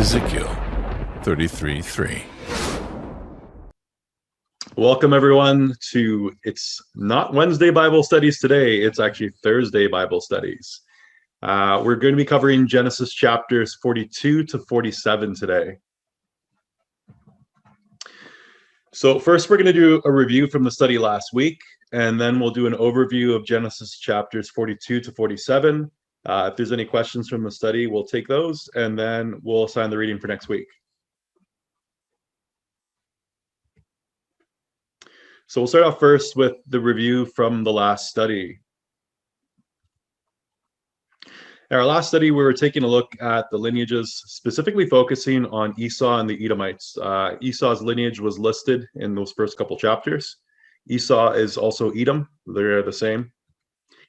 Ezekiel 33:3. Welcome everyone to, it's not Wednesday Bible studies today, it's actually Thursday Bible studies. We're going to be covering Genesis chapters 42 to 47 today. So first we're going to do a review from the study last week, and then we'll do an overview of Genesis chapters 42 to 47. If there's any questions from the study, we'll take those, and then we'll assign the reading for next week. So we'll start off first with the review from the last study. In our last study, we were taking a look at the lineages, specifically focusing on Esau and the Edomites. Esau's lineage was listed in those first couple chapters. Esau is also Edom. They're the same.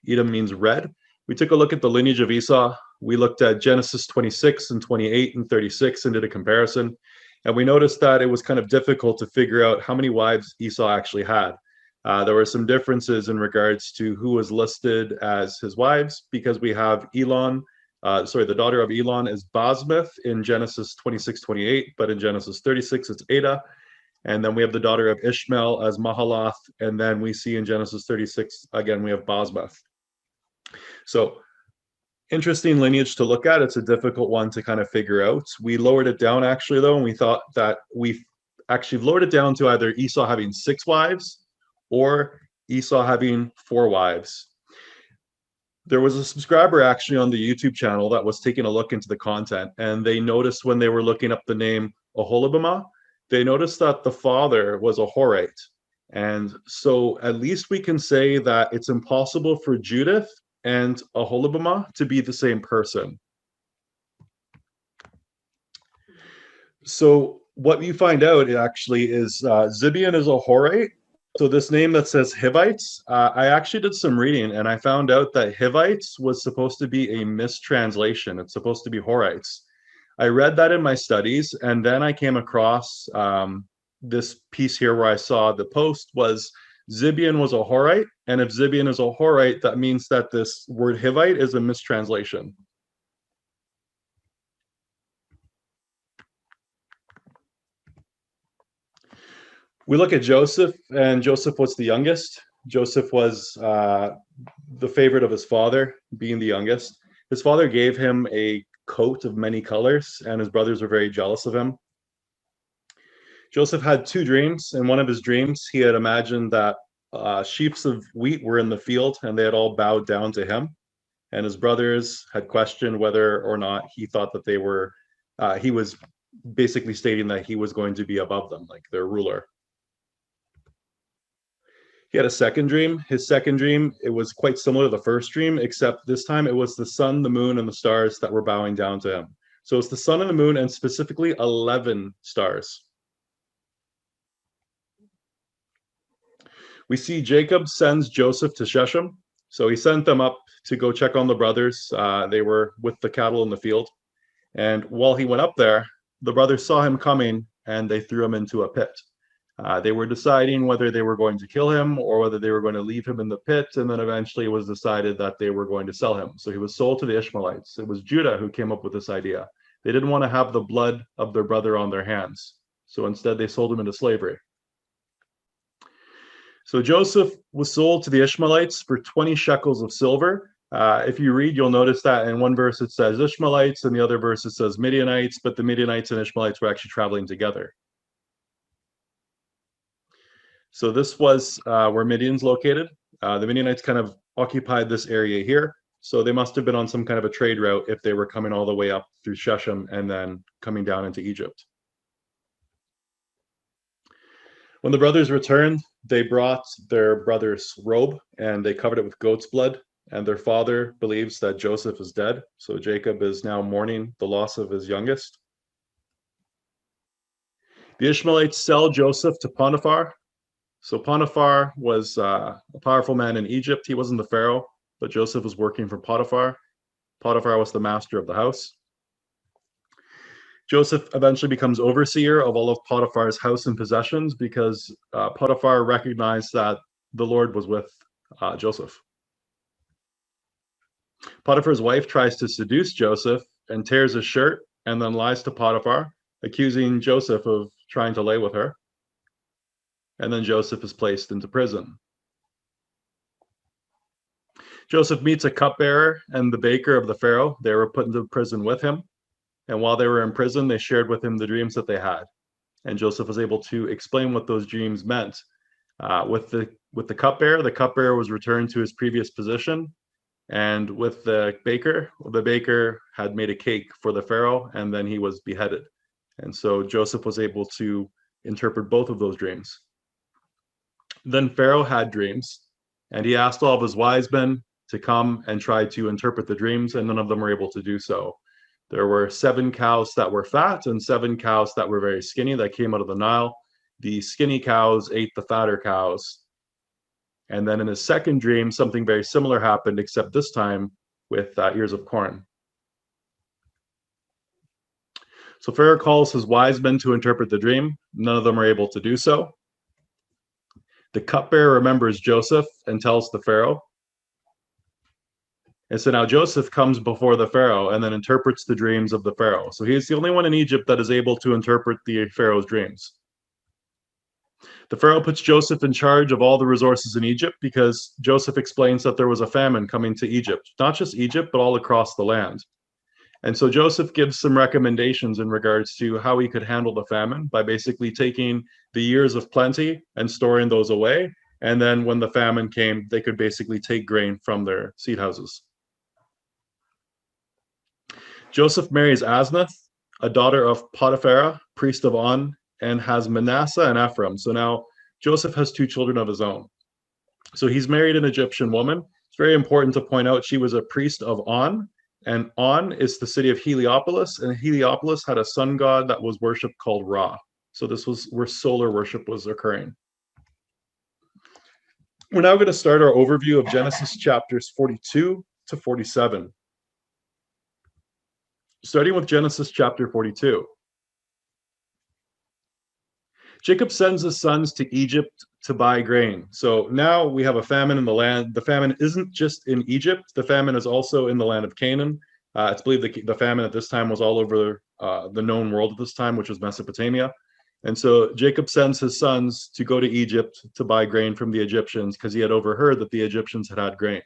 Edom means red. We took a look at the lineage of Esau. We looked at Genesis 26 and 28 and 36 and did a comparison. And we noticed that it was kind of difficult to figure out how many wives Esau actually had. There were some differences in regards to who was listed as his wives, because we have the daughter of Elon is Basmath in Genesis 26-28, but in Genesis 36 it's Ada. And then we have the daughter of Ishmael as Mahalath, and then we see in Genesis 36, again, we have Basmath. So interesting lineage to look at. It's a difficult one to kind of figure out. We lowered it down actually though, and we thought that we actually lowered it down to either Esau having 6 wives or Esau having 4 wives. There was a subscriber actually on the YouTube channel that was taking a look into the content, and they noticed when they were looking up the name Oholibamah, they noticed that the father was a Horite. And so at least we can say that it's impossible for Judith and Oholibamah to be the same person. So what you find out actually is Zibeon is a Horite. So this name that says Hivites, I actually did some reading and I found out that Hivites was supposed to be a mistranslation. It's supposed to be Horites. I read that in my studies, and then I came across this piece here where I saw the post was Zibeon was a Horite, and if Zibeon is a Horite, that means that this word Hivite is a mistranslation. We look at Joseph, and Joseph was the youngest. Joseph was the favorite of his father, being the youngest. His father gave him a coat of many colors, and his brothers were very jealous of him. Joseph had 2 dreams. In one of his dreams, he had imagined that sheaves of wheat were in the field, and they had all bowed down to him. And his brothers had questioned whether or not he thought that they were, he was basically stating that he was going to be above them, like their ruler. He had a second dream. His second dream, it was quite similar to the first dream, except this time it was the sun, the moon, and the stars that were bowing down to him. So it's the sun and the moon, and specifically 11 stars. We see Jacob sends Joseph to Shechem. So he sent them up to go check on the brothers. They were with the cattle in the field. And while he went up there, the brothers saw him coming and they threw him into a pit. They were deciding whether they were going to kill him or whether they were going to leave him in the pit. And then eventually it was decided that they were going to sell him. So he was sold to the Ishmaelites. It was Judah who came up with this idea. They didn't want to have the blood of their brother on their hands. So instead they sold him into slavery. So Joseph was sold to the Ishmaelites for 20 shekels of silver. If you read, you'll notice that in one verse it says Ishmaelites, and the other verse it says Midianites, but the Midianites and Ishmaelites were actually traveling together. So this was where Midian's located. The Midianites kind of occupied this area here. So they must have been on some kind of a trade route if they were coming all the way up through Shechem and then coming down into Egypt. When the brothers returned, they brought their brother's robe and they covered it with goat's blood. And their father believes that Joseph is dead. So Jacob is now mourning the loss of his youngest. The Ishmaelites sell Joseph to Potiphar. So Potiphar was a powerful man in Egypt. He wasn't the pharaoh, but Joseph was working for Potiphar. Potiphar was the master of the house. Joseph eventually becomes overseer of all of Potiphar's house and possessions because Potiphar recognized that the Lord was with Joseph. Potiphar's wife tries to seduce Joseph and tears his shirt and then lies to Potiphar, accusing Joseph of trying to lay with her. And then Joseph is placed into prison. Joseph meets a cupbearer and the baker of the Pharaoh. They were put into prison with him. And while they were in prison, they shared with him the dreams that they had. And Joseph was able to explain what those dreams meant. With the cupbearer was returned to his previous position. And with the baker had made a cake for the Pharaoh, and then he was beheaded. And so Joseph was able to interpret both of those dreams. Then Pharaoh had dreams, and he asked all of his wise men to come and try to interpret the dreams, and none of them were able to do so. There were 7 cows that were fat and 7 cows that were very skinny that came out of the Nile. The skinny cows ate the fatter cows. And then in his second dream, something very similar happened, except this time with ears of corn. So Pharaoh calls his wise men to interpret the dream. None of them are able to do so. The cupbearer remembers Joseph and tells the Pharaoh. And so now Joseph comes before the Pharaoh and then interprets the dreams of the Pharaoh. So he is the only one in Egypt that is able to interpret the Pharaoh's dreams. The Pharaoh puts Joseph in charge of all the resources in Egypt because Joseph explains that there was a famine coming to Egypt, not just Egypt, but all across the land. And so Joseph gives some recommendations in regards to how he could handle the famine by basically taking the years of plenty and storing those away. And then when the famine came, they could basically take grain from their seed houses. Joseph marries Asnath, a daughter of Potiphar, priest of On, and has Manasseh and Ephraim. So now Joseph has 2 children of his own. So he's married an Egyptian woman. It's very important to point out she was a priest of On, and On is the city of Heliopolis, and Heliopolis had a sun god that was worshipped called Ra. So this was where solar worship was occurring. We're now going to start our overview of Genesis chapters 42 to 47. Starting with Genesis chapter 42. Jacob sends his sons to Egypt to buy grain. So now we have a famine in the land. The famine isn't just in Egypt. The famine is also in the land of Canaan. It's believed the famine at this time was all over the known world at this time, which was Mesopotamia. And so Jacob sends his sons to go to Egypt to buy grain from the Egyptians because he had overheard that the Egyptians had grain.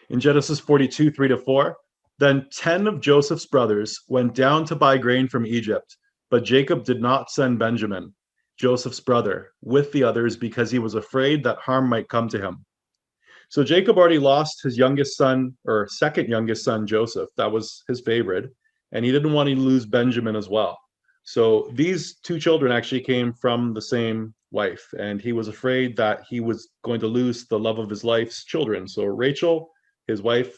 In Genesis 42, 3-4, then 10 of Joseph's brothers went down to buy grain from Egypt. But Jacob did not send Benjamin, Joseph's brother, with the others because he was afraid that harm might come to him. So Jacob already lost his youngest son, or second youngest son, Joseph. That was his favorite. And he didn't want to lose Benjamin as well. So these 2 children actually came from the same wife. And he was afraid that he was going to lose the love of his life's children. So Rachel, his wife,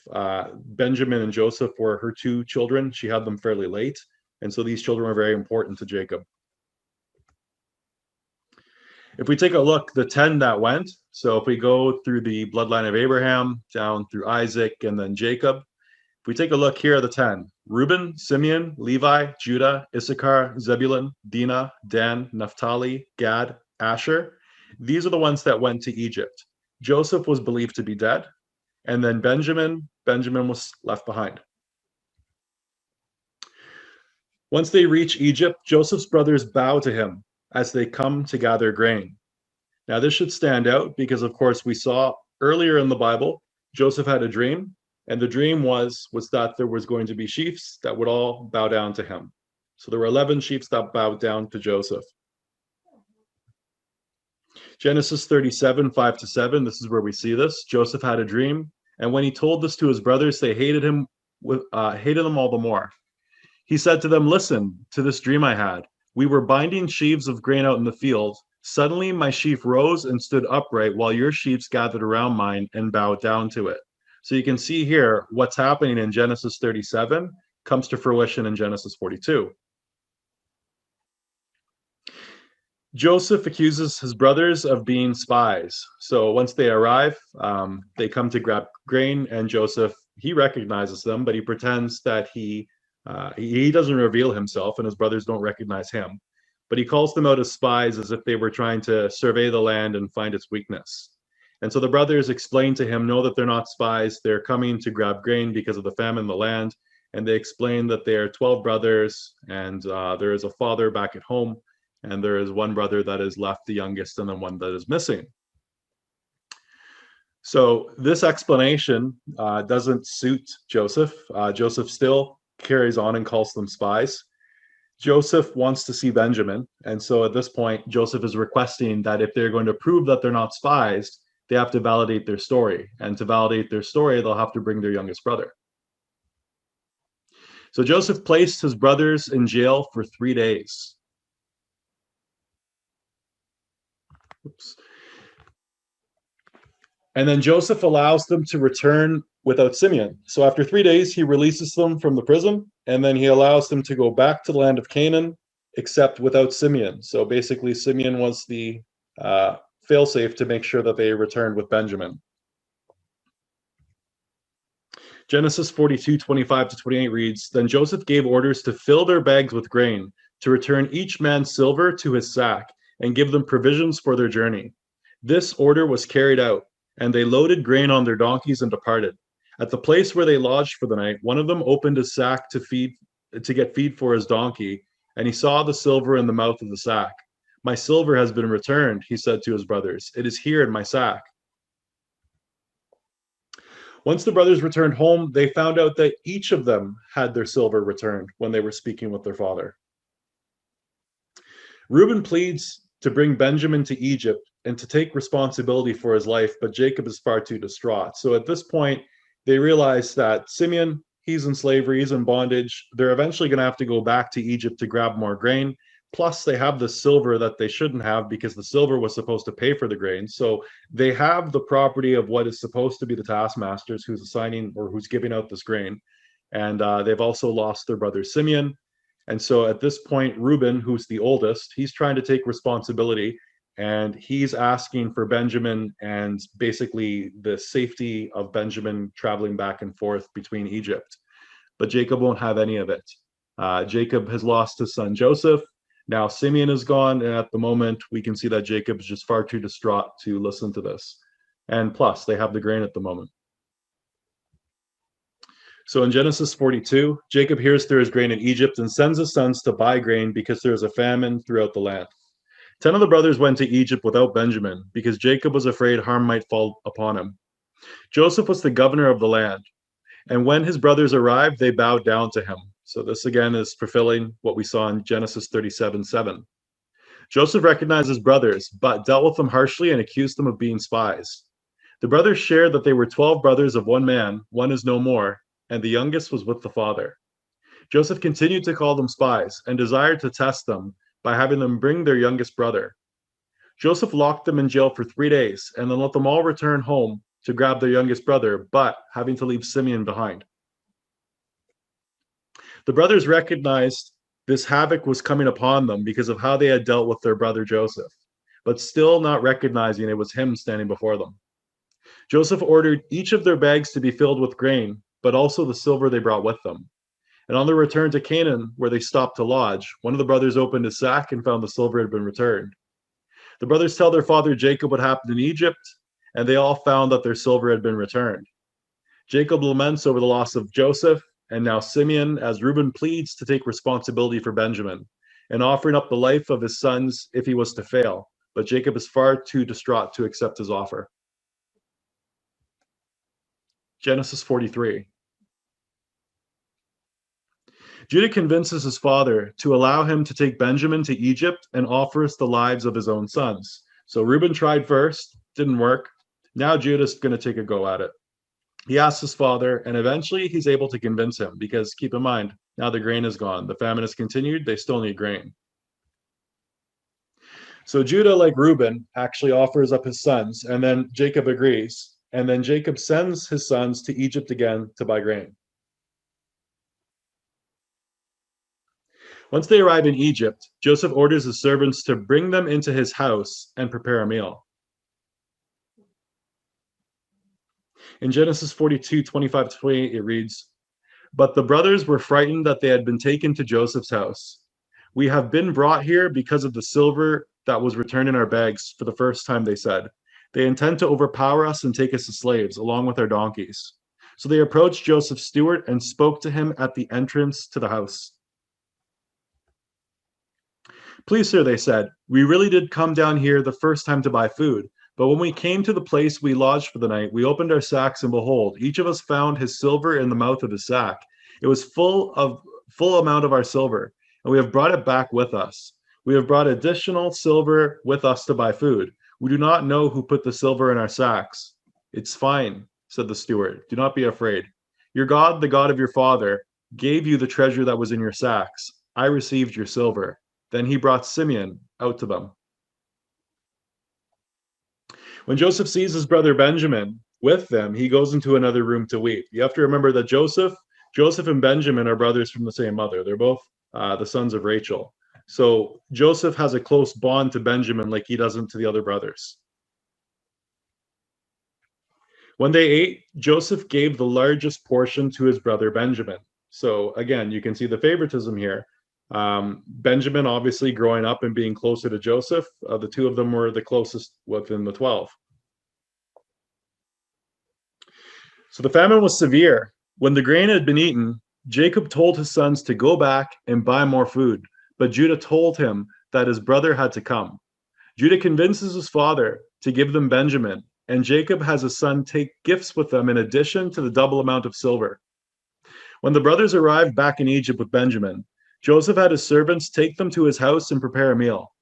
Benjamin and Joseph were her 2 children. She had them fairly late. And so these children were very important to Jacob. If we take a look, the 10 that went, so if we go through the bloodline of Abraham, down through Isaac, and then Jacob, if we take a look, here are the 10. Reuben, Simeon, Levi, Judah, Issachar, Zebulun, Dinah, Dan, Naphtali, Gad, Asher. These are the ones that went to Egypt. Joseph was believed to be dead. And then Benjamin was left behind. Once they reach Egypt, Joseph's brothers bow to him as they come to gather grain. Now, this should stand out because, of course, we saw earlier in the Bible, Joseph had a dream, and the dream was that there was going to be chiefs that would all bow down to him. So there were 11 chiefs that bowed down to Joseph. Genesis 37, 5-7, this is where we see this. Joseph had a dream, and when he told this to his brothers, they hated him all the more. He said to them, "Listen to this dream I had. We were binding sheaves of grain out in the field. Suddenly my sheaf rose and stood upright while your sheaves gathered around mine and bowed down to it." So you can see here what's happening in Genesis 37 comes to fruition in Genesis 42. Joseph accuses his brothers of being spies. So once they arrive, they come to grab grain, and Joseph, he recognizes them, but he pretends that he doesn't reveal himself, and his brothers don't recognize him. But he calls them out as spies as if they were trying to survey the land and find its weakness. And so the brothers explain to him, no, that they're not spies. They're coming to grab grain because of the famine in the land. and they explain that they are 12 brothers, and there is a father back at home, and there is one brother that is left, the youngest, and then one that is missing. So this explanation doesn't suit Joseph. Joseph still carries on and calls them spies. Joseph wants to see Benjamin, and so at this point, Joseph is requesting that if they're going to prove that they're not spies, they have to validate their story. And to validate their story, they'll have to bring their youngest brother. So Joseph placed his brothers in jail for 3 days. Oops. And then Joseph allows them to return without Simeon. So after 3 days, he releases them from the prison, and then he allows them to go back to the land of Canaan, except without Simeon. So basically, Simeon was the failsafe to make sure that they returned with Benjamin. Genesis 42:25-28 reads, Then Joseph gave orders to fill their bags with grain, to return each man silver to his sack, and give them provisions for their journey. This order was carried out, and they loaded grain on their donkeys and departed. At the place where they lodged for the night, one of them opened his sack to get feed for his donkey, and he saw the silver in the mouth of the sack. My silver has been returned, he said to his brothers. It is here in my sack. Once the brothers returned home, they found out that each of them had their silver returned when they were speaking with their father. Reuben pleads to bring Benjamin to Egypt and to take responsibility for his life, but Jacob is far too distraught. So at this point, they realize that Simeon, he's in slavery, he's in bondage. They're eventually going to have to go back to Egypt to grab more grain. Plus, they have the silver that they shouldn't have because the silver was supposed to pay for the grain. So they have the property of what is supposed to be the taskmasters who's assigning or who's giving out this grain. And they've also lost their brother Simeon. And so at this point, Reuben, who's the oldest, he's trying to take responsibility, and he's asking for Benjamin and basically the safety of Benjamin traveling back and forth between Egypt. But Jacob won't have any of it. Jacob has lost his son Joseph. Now Simeon is gone, and at the moment, we can see that Jacob is just far too distraught to listen to this. And plus, they have the grain at the moment. So in Genesis 42, Jacob hears there is grain in Egypt and sends his sons to buy grain because there is a famine throughout the land. 10 of the brothers went to Egypt without Benjamin because Jacob was afraid harm might fall upon him. Joseph was the governor of the land, and when his brothers arrived, they bowed down to him. So this again is fulfilling what we saw in Genesis 37:7. Joseph recognized his brothers, but dealt with them harshly and accused them of being spies. The brothers shared that they were 12 brothers of one man, one is no more, and the youngest was with the father. Joseph continued to call them spies and desired to test them by having them bring their youngest brother. Joseph locked them in jail for 3 days and then let them all return home to grab their youngest brother, but having to leave Simeon behind. The brothers recognized this havoc was coming upon them because of how they had dealt with their brother Joseph, but still not recognizing it was him standing before them. Joseph ordered each of their bags to be filled with grain, but also the silver they brought with them. And on their return to Canaan, where they stopped to lodge, one of the brothers opened his sack and found the silver had been returned. The brothers tell their father Jacob what happened in Egypt, and they all found that their silver had been returned. Jacob laments over the loss of Joseph, and now Simeon, as Reuben pleads to take responsibility for Benjamin, and offering up the life of his sons if he was to fail. But Jacob is far too distraught to accept his offer. Genesis 43. Judah convinces his father to allow him to take Benjamin to Egypt and offers the lives of his own sons. So Reuben tried first, didn't work. Now Judah's going to take a go at it. He asks his father, and eventually he's able to convince him because keep in mind, now the grain is gone. The famine has continued. They still need grain. So Judah, like Reuben, actually offers up his sons, and then Jacob agrees. And then Jacob sends his sons to Egypt again to buy grain. Once they arrive in Egypt, Joseph orders his servants to bring them into his house and prepare a meal. In Genesis 42:25-28, it reads, But the brothers were frightened that they had been taken to Joseph's house. We have been brought here because of the silver that was returned in our bags for the first time, they said. They intend to overpower us and take us as slaves, along with our donkeys. So they approached Joseph's steward and spoke to him at the entrance to the house. Please, sir, they said, we really did come down here the first time to buy food. But when we came to the place we lodged for the night, we opened our sacks, and behold, each of us found his silver in the mouth of his sack. It was full amount of our silver, and we have brought it back with us. We have brought additional silver with us to buy food. We do not know who put the silver in our sacks. It's fine, said the steward. Do not be afraid. Your God, the God of your father, gave you the treasure that was in your sacks. I received your silver. Then he brought Simeon out to them. When Joseph sees his brother Benjamin with them, he goes into another room to weep. You have to remember that Joseph and Benjamin are brothers from the same mother. They're both the sons of Rachel. So Joseph has a close bond to Benjamin like he doesn't to the other brothers. When they ate, Joseph gave the largest portion to his brother Benjamin. So again, you can see the favoritism here. Benjamin, obviously, growing up and being closer to Joseph, the two of them were the closest within the 12. So the famine was severe. When the grain had been eaten, Jacob told his sons to go back and buy more food, but Judah told him that his brother had to come. Judah convinces his father to give them Benjamin, and Jacob has his son take gifts with them in addition to the double amount of silver. When the brothers arrived back in Egypt with Benjamin, Joseph had his servants take them to his house and prepare a meal.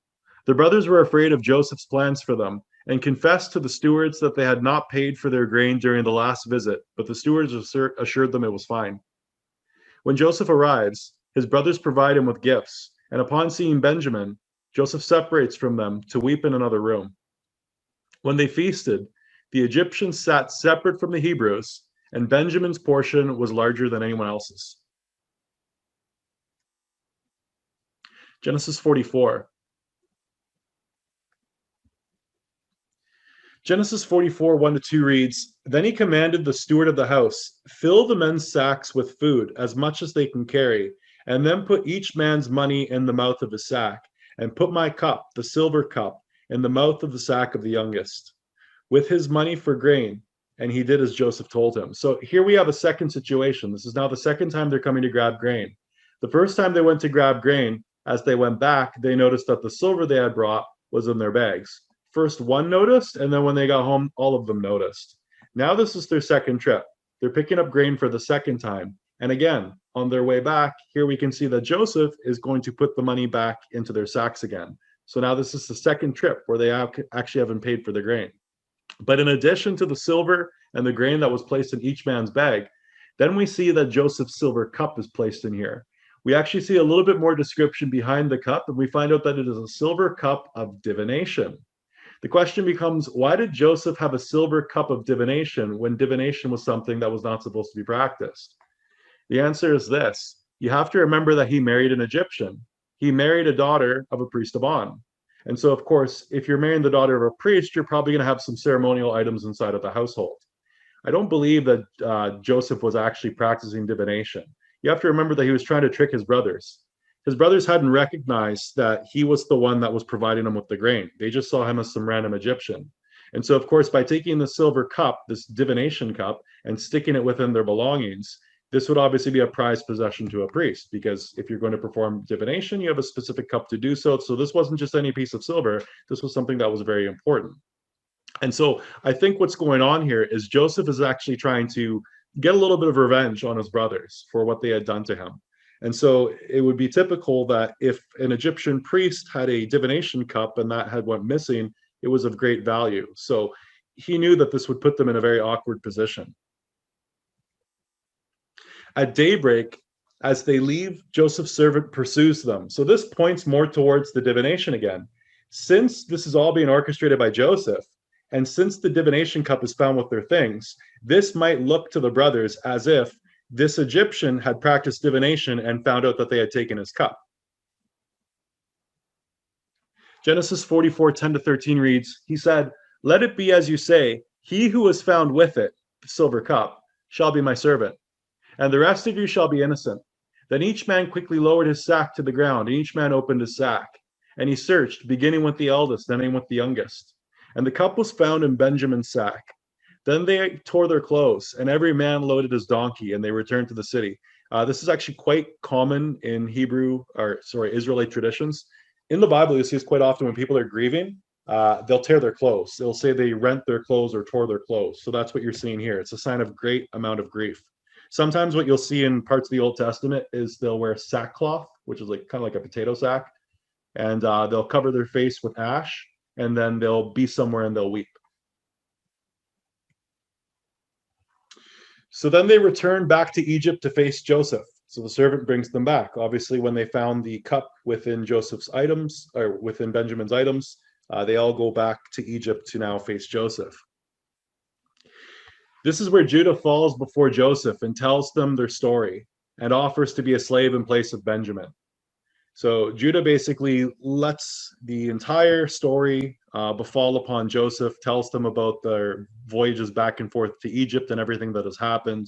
The brothers were afraid of Joseph's plans for them and confessed to the stewards that they had not paid for their grain during the last visit, but the stewards assured them it was fine. When Joseph arrives, his brothers provide him with gifts, and upon seeing Benjamin, Joseph separates from them to weep in another room. When they feasted, the Egyptians sat separate from the Hebrews, and Benjamin's portion was larger than anyone else's. Genesis 44. Genesis 44, 1-2 reads, Then he commanded the steward of the house, fill the men's sacks with food, as much as they can carry, and then put each man's money in the mouth of his sack, and put my cup, the silver cup, in the mouth of the sack of the youngest, with his money for grain. And he did as Joseph told him. So here we have a second situation. This is now the second time they're coming to grab grain. The first time they went to grab grain, as they went back, they noticed that the silver they had brought was in their bags. First one noticed, and then when they got home, all of them noticed. Now this is their second trip. They're picking up grain for the second time. And again, on their way back, here we can see that Joseph is going to put the money back into their sacks again. So now this is the second trip where they actually haven't paid for the grain. But in addition to the silver and the grain that was placed in each man's bag, then we see that Joseph's silver cup is placed in here. We actually see a little bit more description behind the cup, and we find out that it is a silver cup of divination. The question becomes, why did Joseph have a silver cup of divination when divination was something that was not supposed to be practiced? The answer is this. You have to remember that he married an Egyptian. He married a daughter of a priest of On. And so, of course, if you're marrying the daughter of a priest, you're probably going to have some ceremonial items inside of the household. I don't believe that Joseph was actually practicing divination. You have to remember that he was trying to trick his brothers. His brothers hadn't recognized that he was the one that was providing them with the grain. They just saw him as some random Egyptian. And so, of course, by taking the silver cup, this divination cup, and sticking it within their belongings, this would obviously be a prized possession to a priest, because if you're going to perform divination, you have a specific cup to do so. So this wasn't just any piece of silver. This was something that was very important. And so I think what's going on here is Joseph is actually trying to get a little bit of revenge on his brothers for what they had done to him. And so it would be typical that if an Egyptian priest had a divination cup and that had went missing, it was of great value. So he knew that this would put them in a very awkward position. At daybreak, as they leave, Joseph's servant pursues them. So this points more towards the divination again. Since this is all being orchestrated by Joseph, and since the divination cup is found with their things, this might look to the brothers as if this Egyptian had practiced divination and found out that they had taken his cup. Genesis 44, 10-13 reads, He said, Let it be as you say, he who was found with it, the silver cup, shall be my servant, and the rest of you shall be innocent. Then each man quickly lowered his sack to the ground, and each man opened his sack. And he searched, beginning with the eldest, ending with the youngest. And the cup was found in Benjamin's sack. Then they tore their clothes, and every man loaded his donkey, and they returned to the city. This is actually quite common in Israelite traditions. In the Bible, you see this quite often when people are grieving. They'll tear their clothes. They'll say they rent their clothes or tore their clothes. So that's what you're seeing here. It's a sign of great amount of grief. Sometimes what you'll see in parts of the Old Testament is they'll wear sackcloth, which is like kind of like a potato sack, and they'll cover their face with ash, and then they'll be somewhere and they'll weep. So then they return back to Egypt to face Joseph. So the servant brings them back. Obviously, when they found the cup within Joseph's items, or within Benjamin's items, they all go back to Egypt to now face Joseph. This is where Judah falls before Joseph and tells them their story and offers to be a slave in place of Benjamin. So Judah basically lets the entire story befall upon Joseph, tells them about their voyages back and forth to Egypt and everything that has happened.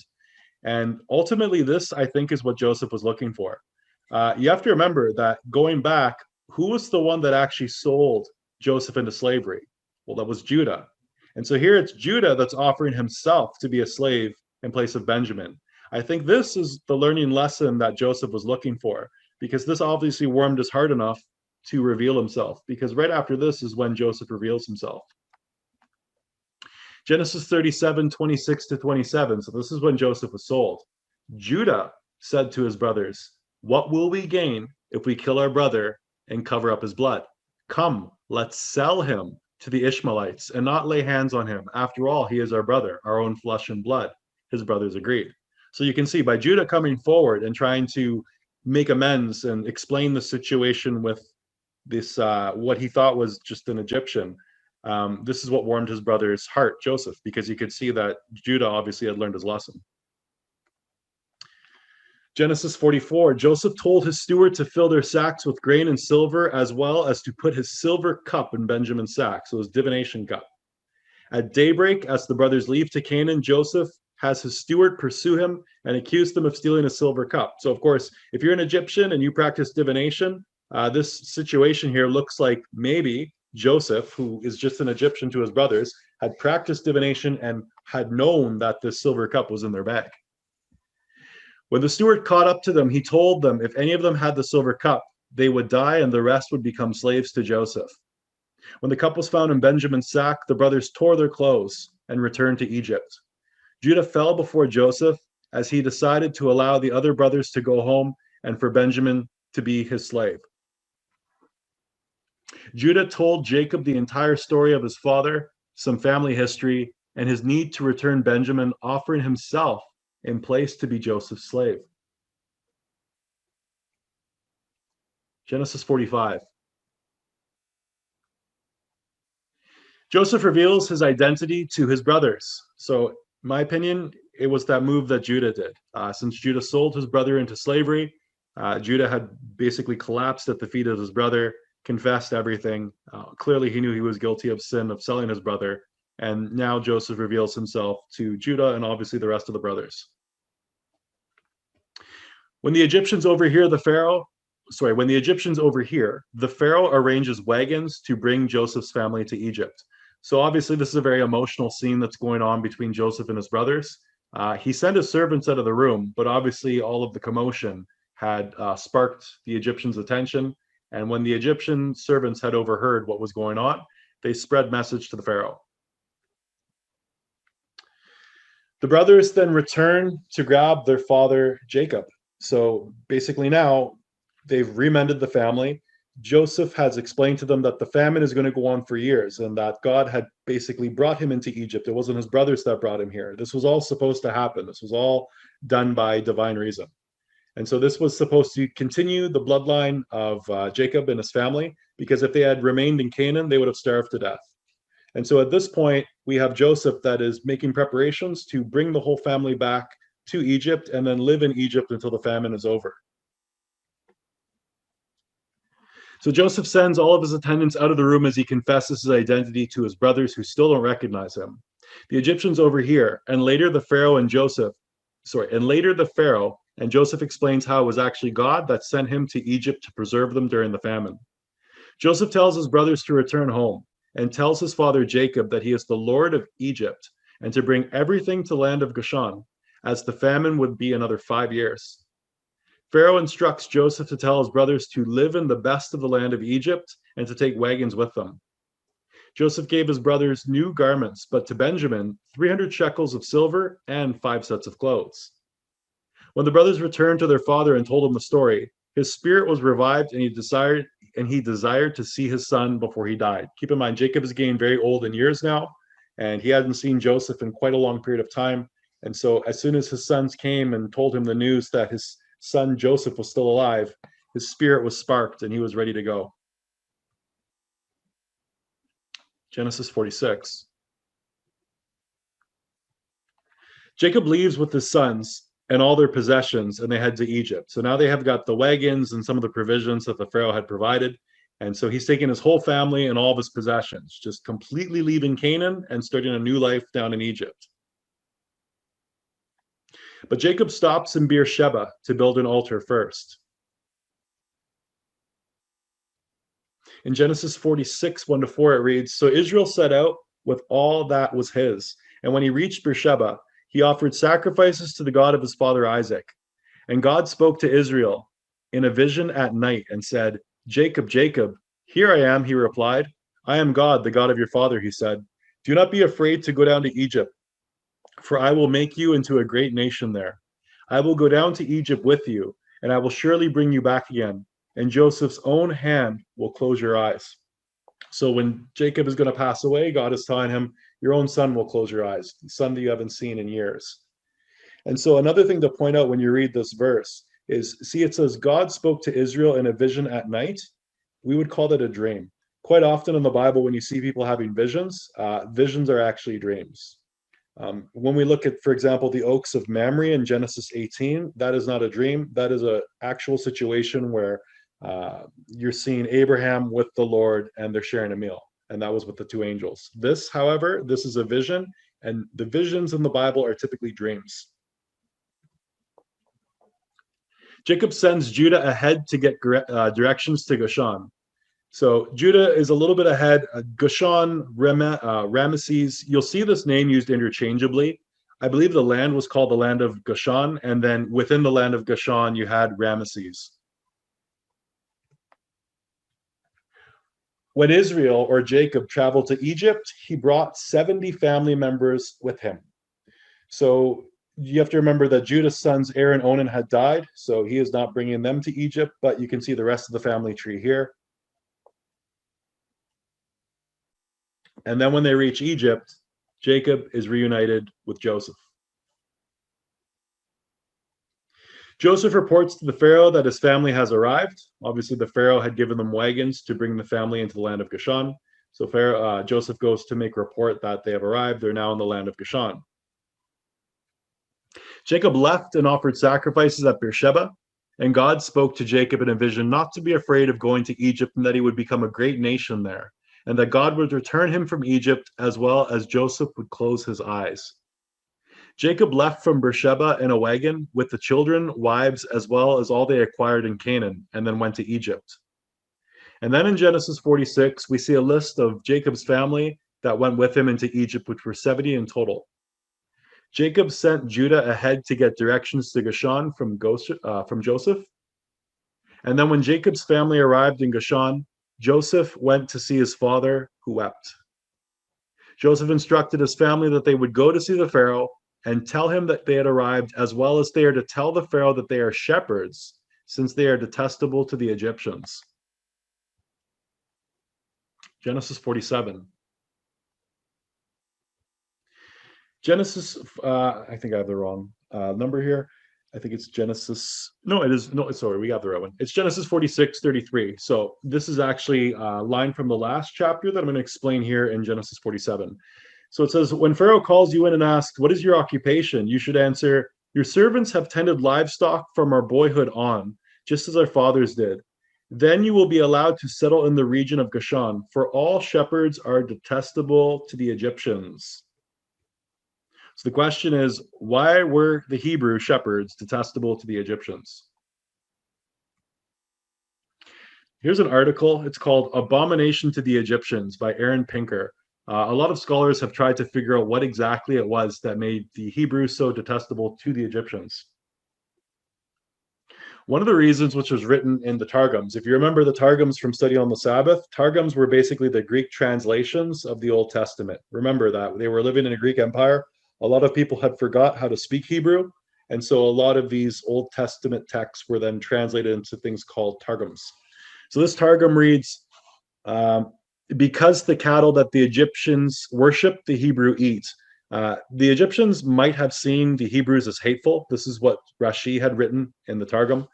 And ultimately, this, I think, is what Joseph was looking for. You have to remember that going back, who was the one that actually sold Joseph into slavery? Well, that was Judah. And so here it's Judah that's offering himself to be a slave in place of Benjamin. I think this is the learning lesson that Joseph was looking for, because this obviously warmed his heart enough to reveal himself, because right after this is when Joseph reveals himself. Genesis 37, 26 to 27. So this is when Joseph was sold. Judah said to his brothers, "What will we gain if we kill our brother and cover up his blood? Come, let's sell him to the Ishmaelites and not lay hands on him. After all, he is our brother, our own flesh and blood." His brothers agreed. So you can see by Judah coming forward and trying to make amends and explain the situation with this, what he thought was just an Egyptian. This is what warmed his brother's heart, Joseph, because he could see that Judah obviously had learned his lesson. Genesis 44, Joseph told his steward to fill their sacks with grain and silver, as well as to put his silver cup in Benjamin's sack, so his divination cup. At daybreak, as the brothers leave to Canaan, Joseph has his steward pursue him and accuse them of stealing a silver cup. So, of course, if you're an Egyptian and you practice divination, this situation here looks like maybe Joseph, who is just an Egyptian to his brothers, had practiced divination and had known that this silver cup was in their bag. When the steward caught up to them, he told them if any of them had the silver cup, they would die and the rest would become slaves to Joseph. When the cup was found in Benjamin's sack, the brothers tore their clothes and returned to Egypt. Judah fell before Joseph as he decided to allow the other brothers to go home and for Benjamin to be his slave. Judah told Jacob the entire story of his father, some family history, and his need to return Benjamin, offering himself in place to be Joseph's slave. Genesis 45. Joseph reveals his identity to his brothers. So, in my opinion, it was that move that Judah did. Since Judah sold his brother into slavery, Judah had basically collapsed at the feet of his brother, confessed everything. Clearly, he knew he was guilty of sin of selling his brother. And now Joseph reveals himself to Judah and obviously the rest of the brothers. When the Egyptians overhear the Pharaoh arranges wagons to bring Joseph's family to Egypt. So obviously this is a very emotional scene that's going on between Joseph and his brothers. He sent his servants out of the room, but obviously all of the commotion had sparked the Egyptians' attention. And when the Egyptian servants had overheard what was going on, they spread message to the Pharaoh. The brothers then return to grab their father Jacob. So basically now they've remended the family. Joseph has explained to them that the famine is going to go on for years and that God had basically brought him into Egypt. It wasn't his brothers that brought him here. This was all supposed to happen. This was all done by divine reason. And so this was supposed to continue the bloodline of Jacob and his family, because if they had remained in Canaan, they would have starved to death. And so at this point, we have Joseph that is making preparations to bring the whole family back to Egypt and then live in Egypt until the famine is over. So Joseph sends all of his attendants out of the room as he confesses his identity to his brothers, who still don't recognize him. The Egyptians overhear, and later the Pharaoh and Joseph explains how it was actually God that sent him to Egypt to preserve them during the famine. Joseph tells his brothers to return home and tells his father Jacob that he is the Lord of Egypt and to bring everything to the land of Goshen, as the famine would be another 5 years. Pharaoh instructs Joseph to tell his brothers to live in the best of the land of Egypt and to take wagons with them. Joseph gave his brothers new garments, but to Benjamin 300 shekels of silver and 5 sets of clothes. When the brothers returned to their father and told him the story, his spirit was revived and he desired to see his son before he died. Keep in mind, Jacob is getting very old in years now, and he hadn't seen Joseph in quite a long period of time. And so as soon as his sons came and told him the news that his son Joseph was still alive, his spirit was sparked and he was ready to go. Genesis 46. Jacob leaves with his sons and all their possessions, and they head to Egypt. So now they have got the wagons and some of the provisions that the Pharaoh had provided. And so he's taking his whole family and all of his possessions, just completely leaving Canaan and starting a new life down in Egypt. But Jacob stops in Beersheba to build an altar first. In Genesis 46, 1-4, it reads, So Israel set out with all that was his. And when he reached Beersheba, he offered sacrifices to the God of his father Isaac. And God spoke to Israel in a vision at night and said, Jacob, Jacob. Here I am, he replied. I am God, the God of your father, he said. Do not be afraid to go down to Egypt, for I will make you into a great nation there. I will go down to Egypt with you, and I will surely bring you back again. And Joseph's own hand will close your eyes. So when Jacob is going to pass away, God is telling him, your own son will close your eyes, the son that you haven't seen in years. And so another thing to point out when you read this verse is, see, it says God spoke to Israel in a vision at night. We would call that a dream. Quite often in the Bible, when you see people having visions, visions are actually dreams. When we look at, for example, the oaks of Mamre in Genesis 18, that is not a dream. That is an actual situation where you're seeing Abraham with the Lord and they're sharing a meal. And that was with the two angels. This, however, this is a vision, and the visions in the Bible are typically dreams. Jacob sends Judah ahead to get directions to Goshen. So Judah is a little bit ahead. Goshen, Ramesses, you'll see this name used interchangeably. I believe the land was called the land of Goshen, and then within the land of Goshen, you had Ramesses. When Israel or Jacob traveled to Egypt, he brought 70 family members with him. So you have to remember that Judah's sons, Er and Onan, had died, so he is not bringing them to Egypt, but you can see the rest of the family tree here. And then when they reach Egypt, Jacob is reunited with Joseph. Joseph reports to the Pharaoh that his family has arrived. Obviously, the Pharaoh had given them wagons to bring the family into the land of Goshen. So Joseph goes to make a report that they have arrived. They're now in the land of Goshen. Jacob left and offered sacrifices at Beersheba, and God spoke to Jacob in a vision not to be afraid of going to Egypt, and that he would become a great nation there, and that God would return him from Egypt, as well as Joseph would close his eyes. Jacob left from Beersheba in a wagon with the children, wives, as well as all they acquired in Canaan, and then went to Egypt. And then in Genesis 46, we see a list of Jacob's family that went with him into Egypt, which were 70 in total. Jacob sent Judah ahead to get directions to Goshen from Joseph. And then when Jacob's family arrived in Goshen, Joseph went to see his father, who wept. Joseph instructed his family that they would go to see the Pharaoh and tell him that they had arrived, as well as they are to tell the Pharaoh that they are shepherds, since they are detestable to the Egyptians. Genesis 47. Genesis, I think I have the wrong number here. I think it's Genesis. No, it is. No, sorry, we got the right one. It's Genesis 46:33. So this is actually a line from the last chapter that I'm going to explain here in Genesis 47. So it says, when Pharaoh calls you in and asks, what is your occupation? You should answer, your servants have tended livestock from our boyhood on, just as our fathers did. Then you will be allowed to settle in the region of Goshen, for all shepherds are detestable to the Egyptians. So the question is, why were the Hebrew shepherds detestable to the Egyptians? Here's an article. It's called Abomination to the Egyptians by Aaron Pinker. A lot of scholars have tried to figure out what exactly it was that made the Hebrews so detestable to the Egyptians. One of the reasons, which was written in the Targums, if you remember the Targums from Study on the Sabbath, Targums were basically the Greek translations of the Old Testament. Remember that they were living in a Greek empire. A lot of people had forgot how to speak Hebrew, and so a lot of these Old Testament texts were then translated into things called Targums. So this Targum reads, because the cattle that the Egyptians worship, the Hebrew eat. The Egyptians might have seen the Hebrews as hateful. This is what Rashi had written in the Targum.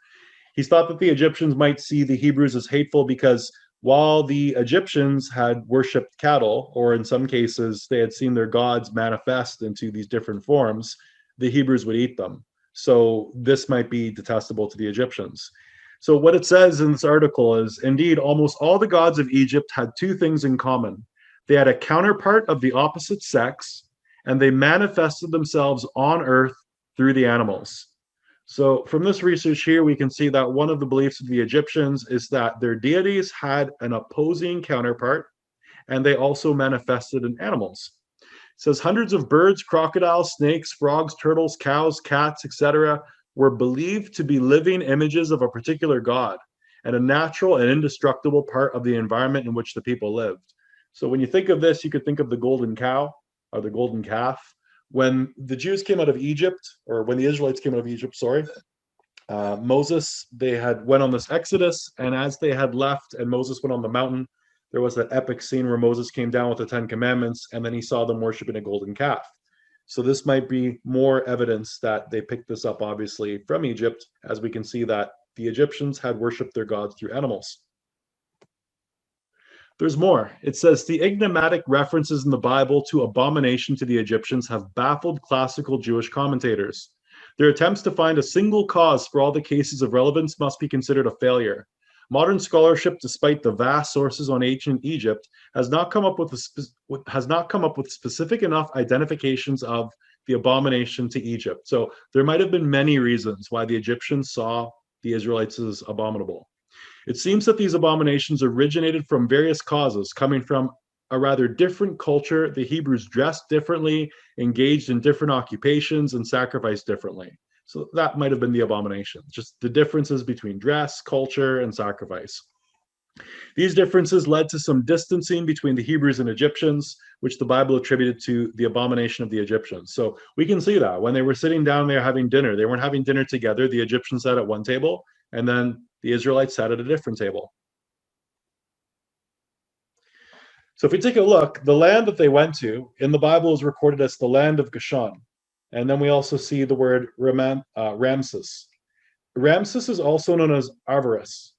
He thought that the Egyptians might see the Hebrews as hateful because while the Egyptians had worshipped cattle, or in some cases they had seen their gods manifest into these different forms, the Hebrews would eat them. So this might be detestable to the Egyptians. So what it says in this article is, indeed, almost all the gods of Egypt had two things in common. They had a counterpart of the opposite sex, and they manifested themselves on earth through the animals. So from this research here, we can see that one of the beliefs of the Egyptians is that their deities had an opposing counterpart, and they also manifested in animals. It says hundreds of birds, crocodiles, snakes, frogs, turtles, cows, cats, etc., were believed to be living images of a particular god and a natural and indestructible part of the environment in which the people lived. So when you think of this, you could think of the golden cow or the golden calf. When the Jews came out of Egypt, or when the Israelites came out of Egypt, Moses, they had went on this exodus, and as they had left and Moses went on the mountain, there was that epic scene where Moses came down with the 10 Commandments, and then he saw them worshiping a golden calf. So this might be more evidence that they picked this up, obviously, from Egypt, as we can see that the Egyptians had worshipped their gods through animals. There's more. It says the enigmatic references in the Bible to abomination to the Egyptians have baffled classical Jewish commentators. Their attempts to find a single cause for all the cases of relevance must be considered a failure. Modern scholarship, despite the vast sources on ancient Egypt, has not come up with specific enough identifications of the abomination to Egypt. So there might have been many reasons why the Egyptians saw the Israelites as abominable. It seems that these abominations originated from various causes, coming from a rather different culture. The Hebrews dressed differently, engaged in different occupations, and sacrificed differently. So that might have been the abomination, just the differences between dress, culture, and sacrifice. These differences led to some distancing between the Hebrews and Egyptians, which the Bible attributed to the abomination of the Egyptians. So we can see that when they were sitting down there having dinner, they weren't having dinner together. The Egyptians sat at one table, and then the Israelites sat at a different table. So if we take a look, the land that they went to in the Bible is recorded as the land of Goshen. And then we also see the word Ramses. Ramses is also known as Avaris.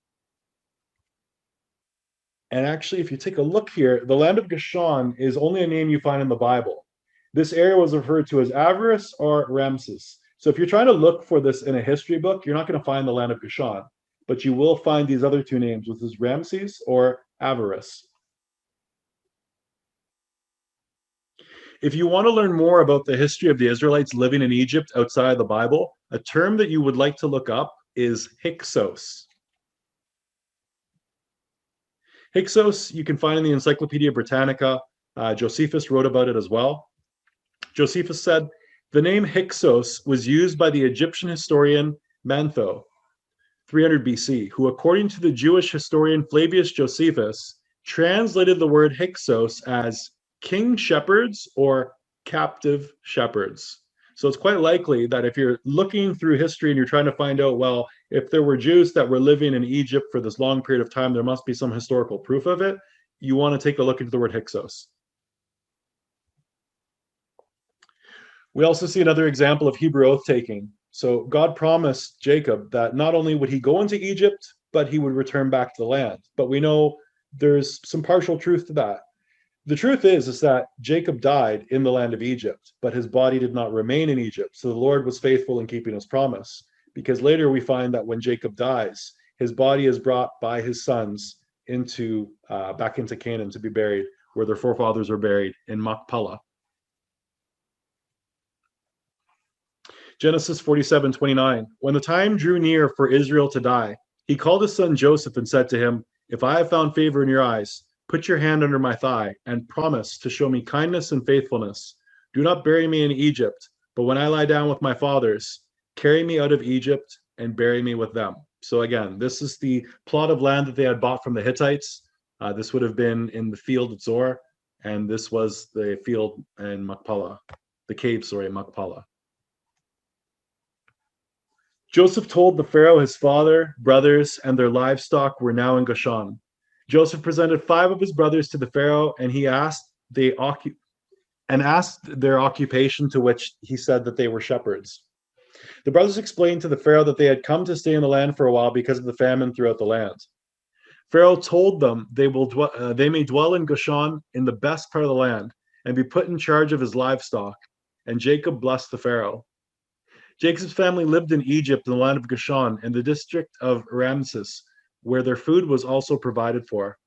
And actually, if you take a look here, the land of Goshen is only a name you find in the Bible. This area was referred to as Avaris or Ramses. So if you're trying to look for this in a history book, you're not going to find the land of Goshen, but you will find these other two names, which is Ramses or Avaris. If you want to learn more about the history of the Israelites living in Egypt outside the Bible, a term that you would like to look up is Hyksos. Hyksos, you can find in the Encyclopedia Britannica. Josephus wrote about it as well. Josephus said, the name Hyksos was used by the Egyptian historian Manetho, 300 BC, who, according to the Jewish historian Flavius Josephus, translated the word Hyksos as king shepherds or captive shepherds. So it's quite likely that if you're looking through history and you're trying to find out, well, if there were Jews that were living in Egypt for this long period of time, there must be some historical proof of it. You want to take a look into the word Hyksos. We also see another example of Hebrew oath-taking. So God promised Jacob that not only would he go into Egypt, but he would return back to the land. But we know there's some partial truth to that. The truth is that Jacob died in the land of Egypt, but his body did not remain in Egypt. So the Lord was faithful in keeping his promise, because later we find that when Jacob dies, his body is brought by his sons back into Canaan to be buried, where their forefathers are buried in Machpelah. Genesis 47:29. When the time drew near for Israel to die, he called his son Joseph and said to him, if I have found favor in your eyes, Put your hand under my thigh and promise to show me kindness and faithfulness. Do not bury me in Egypt, but when I lie down with my fathers, carry me out of Egypt and bury me with them. So again, this is the plot of land that they had bought from the Hittites. This would have been in the field at Zor, and this was the field in Machpelah, the cave, sorry, Machpelah. Joseph told the Pharaoh his father, brothers, and their livestock were now in Goshen. Joseph presented 5 of his brothers to the Pharaoh, and he asked their occupation, to which he said that they were shepherds. The brothers explained to the Pharaoh that they had come to stay in the land for a while because of the famine throughout the land. Pharaoh told them they may dwell in Goshen in the best part of the land and be put in charge of his livestock. And Jacob blessed the Pharaoh. Jacob's family lived in Egypt in the land of Goshen in the district of Ramses, where their food was also provided for.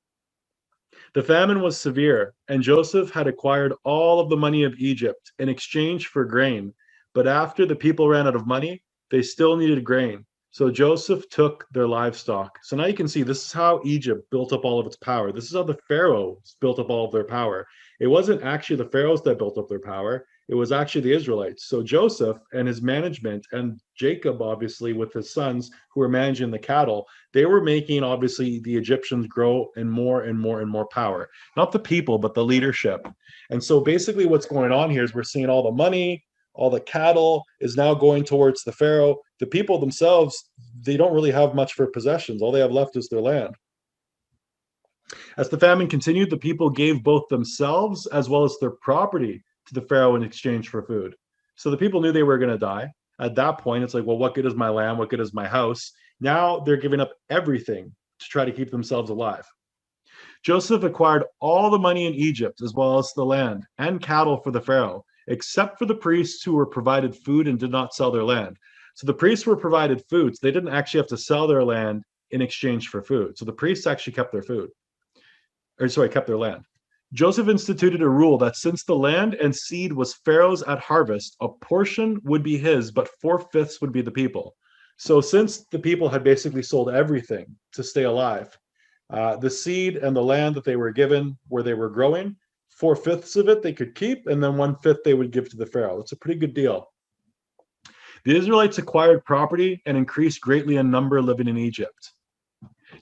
The famine was severe, and Joseph had acquired all of the money of Egypt in exchange for grain. But after the people ran out of money, they still needed grain. So Joseph took their livestock. So now you can see this is how Egypt built up all of its power. This is how the pharaohs built up all of their power. It wasn't actually the pharaohs that built up their power. It was actually the Israelites. So Joseph and his management, and Jacob, obviously, with his sons who were managing the cattle, they were making, obviously, the Egyptians grow in more and more and more power. Not the people, but the leadership. And so basically what's going on here is we're seeing all the money, all the cattle is now going towards the Pharaoh. The people themselves, they don't really have much for possessions. All they have left is their land. As the famine continued, the people gave both themselves as well as their property to the Pharaoh in exchange for food. So the people knew they were going to die. At that point, it's like, well, what good is my land? What good is my house? Now they're giving up everything to try to keep themselves alive. Joseph acquired all the money in Egypt, as well as the land and cattle for the Pharaoh, except for the priests who were provided food and did not sell their land. So the priests were provided food, so they didn't actually have to sell their land in exchange for food. So the priests actually kept their kept their land. Joseph instituted a rule that since the land and seed was Pharaoh's at harvest, a portion would be his, but 4/5 would be the people. So since the people had basically sold everything to stay alive, the seed and the land that they were given where they were growing, 4/5 of it they could keep, and then 1/5 they would give to the Pharaoh. It's a pretty good deal. The Israelites acquired property and increased greatly in number living in Egypt.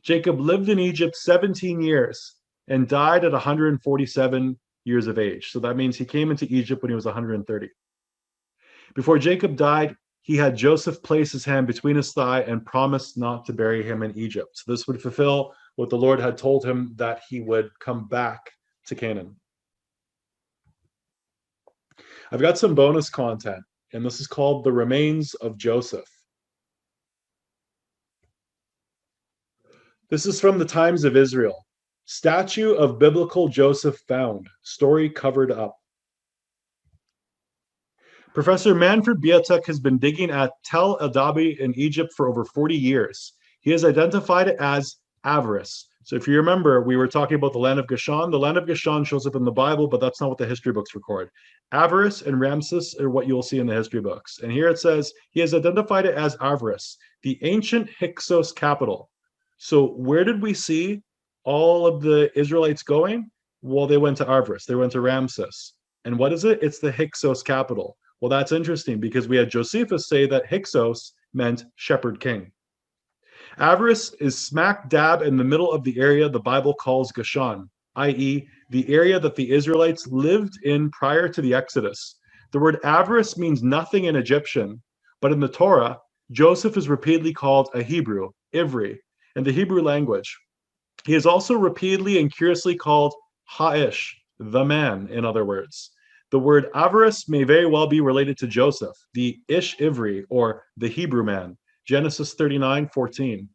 Jacob lived in Egypt 17 years and died at 147 years of age. So that means he came into Egypt when he was 130. Before Jacob died, he had Joseph place his hand between his thigh and promised not to bury him in Egypt. So this would fulfill what the Lord had told him, that he would come back to Canaan. I've got some bonus content, and this is called The Remains of Joseph. This is from the Times of Israel. Statue of biblical Joseph found. Story covered up. Professor Manfred Biatek has been digging at Tel El-Dabi in Egypt for over 40 years. He has identified it as avarice. So if you remember, we were talking about the land of Goshen. The land of Goshen shows up in the Bible, but that's not what the history books record. Avarice and Ramses are what you'll see in the history books. And here it says, he has identified it as Avarice, the ancient Hyksos capital. So where did we see all of the Israelites going? Well, they went to Avarice. They went to Ramses. And what is it? It's the Hyksos capital. Well, that's interesting because we had Josephus say that Hyksos meant shepherd king. Avarice is smack dab in the middle of the area the Bible calls Goshen, i.e., the area that the Israelites lived in prior to the Exodus. The word avarice means nothing in Egyptian, but in the Torah, Joseph is repeatedly called a Hebrew, Ivri, in the Hebrew language. He is also repeatedly and curiously called Ha'ish, the man, in other words. The word avarice may very well be related to Joseph, the Ish Ivri, or the Hebrew man, Genesis 39:14.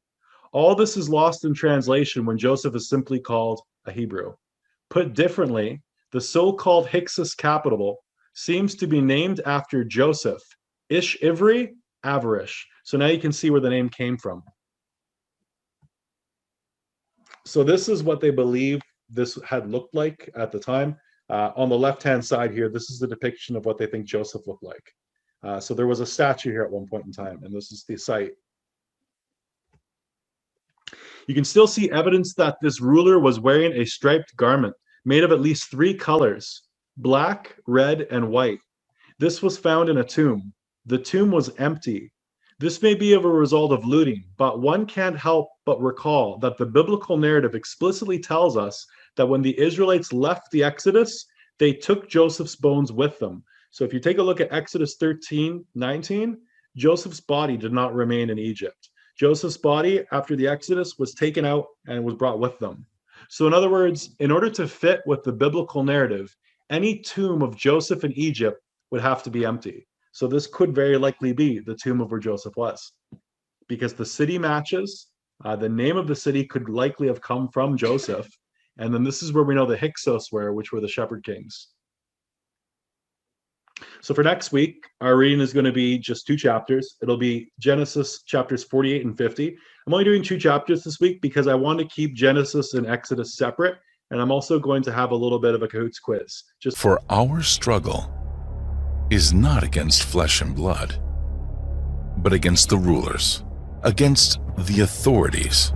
All this is lost in translation when Joseph is simply called a Hebrew. Put differently, the so-called Hyksos capital seems to be named after Joseph, Ish Ivri, Avarish. So now you can see where the name came from. So this is what they believe this had looked like at the time. On the left-hand side here, this is the depiction of what they think Joseph looked like. So there was a statue here at one point in time, and this is the site. You can still see evidence that this ruler was wearing a striped garment made of at least 3 colors: black, red, and white. This was found in a tomb. The tomb was empty. This may be of a result of looting, but one can't help but recall that the biblical narrative explicitly tells us that when the Israelites left the Exodus, they took Joseph's bones with them. So if you take a look at Exodus 13:19, Joseph's body did not remain in Egypt. Joseph's body, after the Exodus, was taken out and was brought with them. So in other words, in order to fit with the biblical narrative, any tomb of Joseph in Egypt would have to be empty. So this could very likely be the tomb of where Joseph was, because the city matches. The name of the city could likely have come from Joseph. And then this is where we know the Hyksos were, which were the shepherd kings. So for next week, our reading is going to be just 2 chapters. It'll be Genesis chapters 48 and 50. I'm only doing 2 chapters this week because I want to keep Genesis and Exodus separate. And I'm also going to have a little bit of a Kahoots quiz. For our struggle is not against flesh and blood, but against the rulers, against the authorities,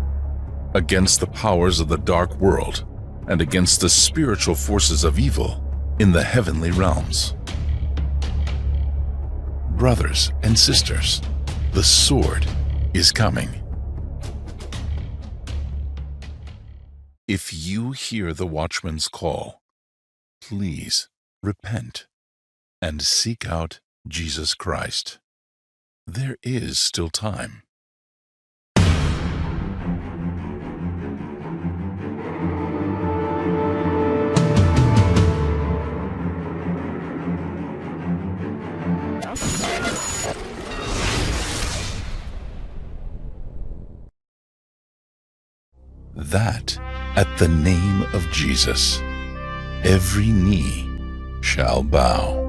against the powers of the dark world, and against the spiritual forces of evil in the heavenly realms. Brothers and sisters, the sword is coming. If you hear the watchman's call, please repent and seek out Jesus Christ. There is still time. That at the name of Jesus, every knee shall bow.